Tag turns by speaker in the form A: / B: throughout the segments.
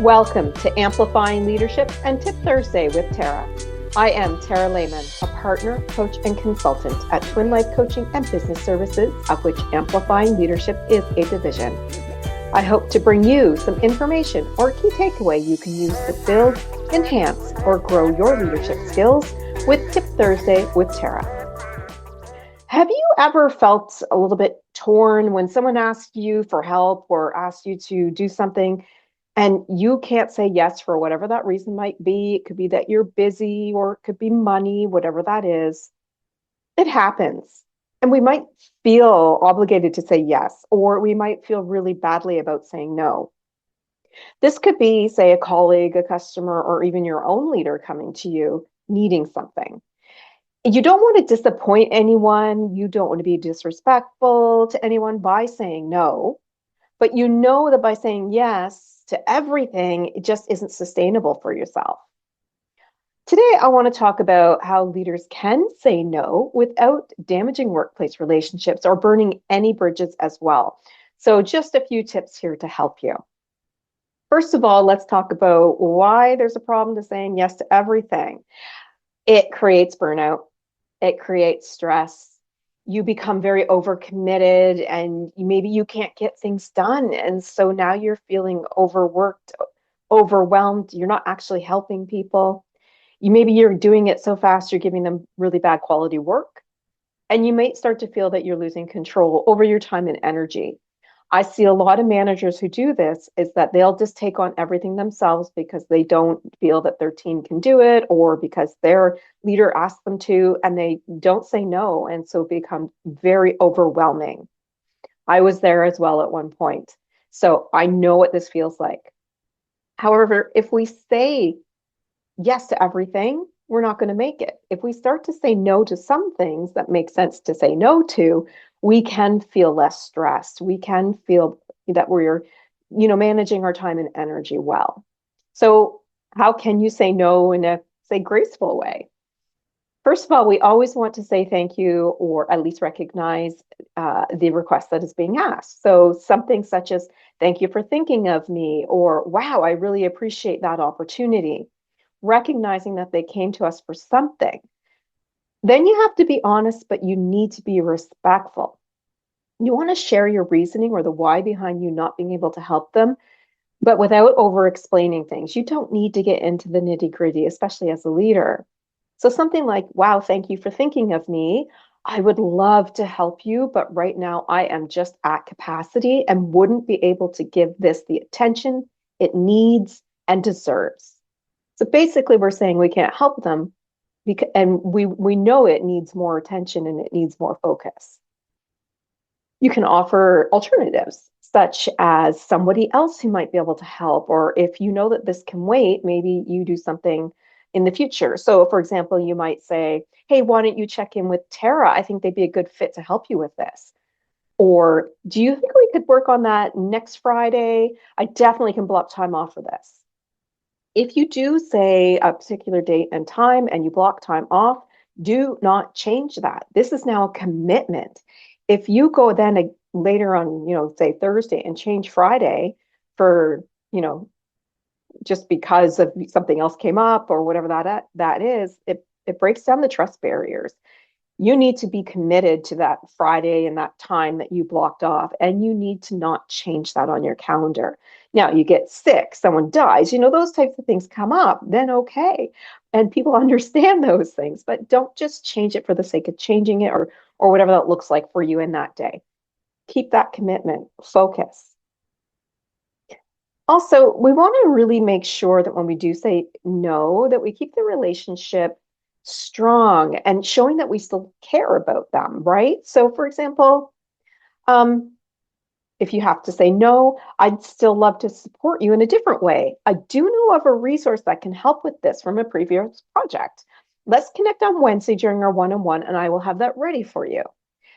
A: Welcome to Amplifying Leadership and Tip Thursday with Tara. I am Tara Lehman, a partner, coach, and consultant at Twin Life Coaching and Business Services, of which Amplifying Leadership is a division. I hope to bring you some information or key takeaway you can use to build, enhance, or grow your leadership skills with Tip Thursday with Tara. Have you ever felt a little bit torn when someone asks you for help or asks you to do something and you can't say yes for whatever that reason might be? It could be that you're busy, or it could be money, whatever that is. It happens. And we might feel obligated to say yes, or we might feel really badly about saying no. This could be, say, a colleague, a customer, or even your own leader coming to you needing something. You don't want to disappoint anyone. You don't want to be disrespectful to anyone by saying no. But you know that by saying yes to everything, it just isn't sustainable for yourself. Today, I want to talk about how leaders can say no without damaging workplace relationships or burning any bridges as well. So just a few tips here to help you. First of all, let's talk about why there's a problem to saying yes to everything. It creates burnout. It creates stress. You become very overcommitted and maybe you can't get things done. And so now you're feeling overworked, overwhelmed. You're not actually helping people. Maybe you're doing it so fast, you're giving them really bad quality work. And you might start to feel that you're losing control over your time and energy. I see a lot of managers who do this is that they'll just take on everything themselves because they don't feel that their team can do it, or because their leader asked them to, and they don't say no. And so it becomes very overwhelming. I was there as well at one point. So I know what this feels like. However, if we say yes to everything, we're not going to make it. If we start to say no to some things that make sense to say no to, we can feel less stressed. We can feel that we're, managing our time and energy well. So how can you say no in a, say, graceful way? First of all, we always want to say thank you, or at least recognize the request that is being asked. So something such as, thank you for thinking of me, or wow, I really appreciate that opportunity. Recognizing that they came to us for something. Then you have to be honest, but you need to be respectful. You want to share your reasoning or the why behind you not being able to help them, but without over explaining things. You don't need to get into the nitty gritty, especially as a leader. So something like, wow, thank you for thinking of me. I would love to help you, but right now I am just at capacity and wouldn't be able to give this the attention it needs and deserves. So basically, we're saying we can't help them, and we know it needs more attention and it needs more focus. You can offer alternatives, such as somebody else who might be able to help, or if you know that this can wait, maybe you do something in the future. So, for example, you might say, hey, why don't you check in with Tara? I think they'd be a good fit to help you with this. Or do you think we could work on that next Friday? I definitely can block time off for this. If you do say a particular date and time and you block time off, do not change that. This is now a commitment. If you go then later on, say Thursday, and change Friday for, just because of something else came up or whatever that is, it breaks down the trust barriers. You need to be committed to that Friday and that time that you blocked off, and you need to not change that on your calendar. Now, you get sick, someone dies, those types of things come up, then okay. And people understand those things, but don't just change it for the sake of changing it, or whatever that looks like for you in that day. Keep that commitment, focus. Also, we want to really make sure that when we do say no, that we keep the relationship strong and showing that we still care about them, right? So, for example, if you have to say no, I'd still love to support you in a different way. I do know of a resource that can help with this from a previous project. Let's connect on Wednesday during our one-on-one, and I will have that ready for you.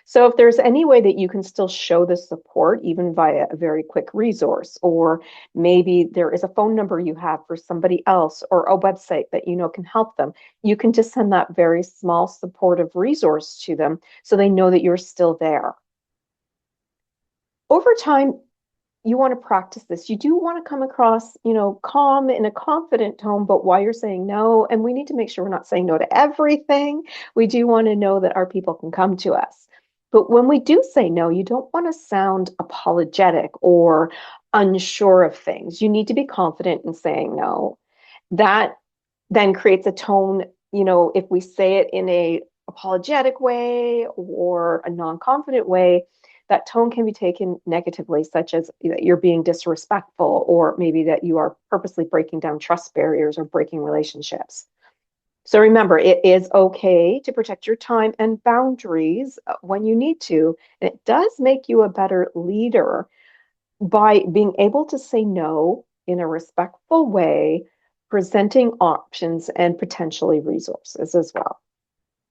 A: So if there's any way that you can still show the support, even via a very quick resource, or maybe there is a phone number you have for somebody else, or a website that can help them, you can just send that very small supportive resource to them so they know that you're still there. Over time, you want to practice this. You do want to come across, calm in a confident tone, but while you're saying no, and we need to make sure we're not saying no to everything, we do want to know that our people can come to us. But when we do say no, you don't want to sound apologetic or unsure of things. You need to be confident in saying no. That then creates a tone, if we say it in a apologetic way or a non-confident way, that tone can be taken negatively, such as that you're being disrespectful, or maybe that you are purposely breaking down trust barriers or breaking relationships. So remember, it is okay to protect your time and boundaries when you need to. And it does make you a better leader by being able to say no in a respectful way, presenting options and potentially resources as well.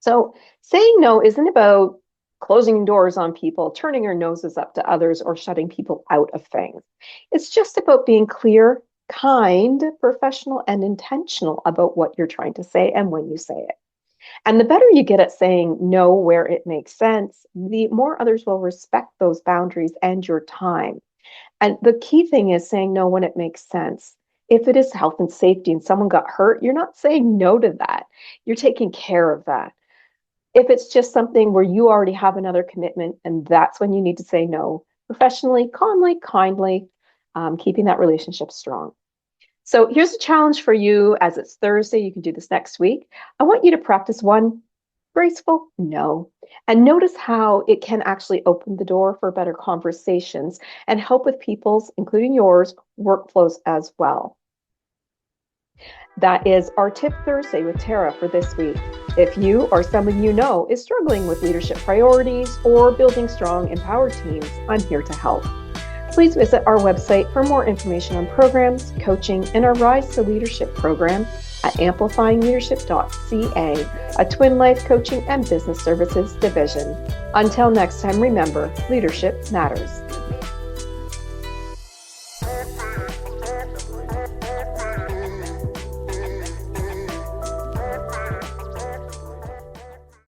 A: So saying no isn't about closing doors on people, turning your noses up to others, or shutting people out of things. It's just about being clear, kind, professional, and intentional about what you're trying to say and when you say it. And the better you get at saying no where it makes sense, the more others will respect those boundaries and your time. And the key thing is saying no when it makes sense. If it is health and safety and someone got hurt, you're not saying no to that. You're taking care of that. If it's just something where you already have another commitment and that's when you need to say no, professionally, calmly, kindly, keeping that relationship strong. So here's a challenge for you as it's Thursday. You can do this next week. I want you to practice one graceful no, and notice how it can actually open the door for better conversations and help with people's, including yours, workflows as well. That is our Tip Thursday with Tara for this week. If you or someone you know is struggling with leadership priorities or building strong, empowered teams, I'm here to help. Please visit our website for more information on programs, coaching, and our Rise to Leadership program at amplifyingleadership.ca, a Twin Life coaching and business services division. Until next time, remember, leadership matters.